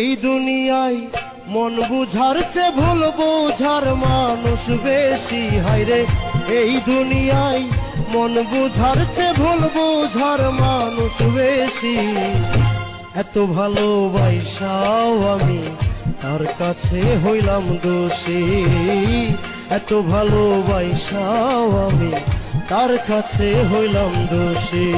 এই দুনিয়ায় মন বুঝার চেয়ে ভুল বোঝার মানুষ বেশি। হায়রে এই দুনিয়ায় মন বুঝার চেয়ে ভুল বোঝার মানুষ বেশি। এত ভালোবাসাও আমি তার কাছে হইলাম দোষী। এত ভালোবাসাও আমি তার কাছে হইলাম দোষী।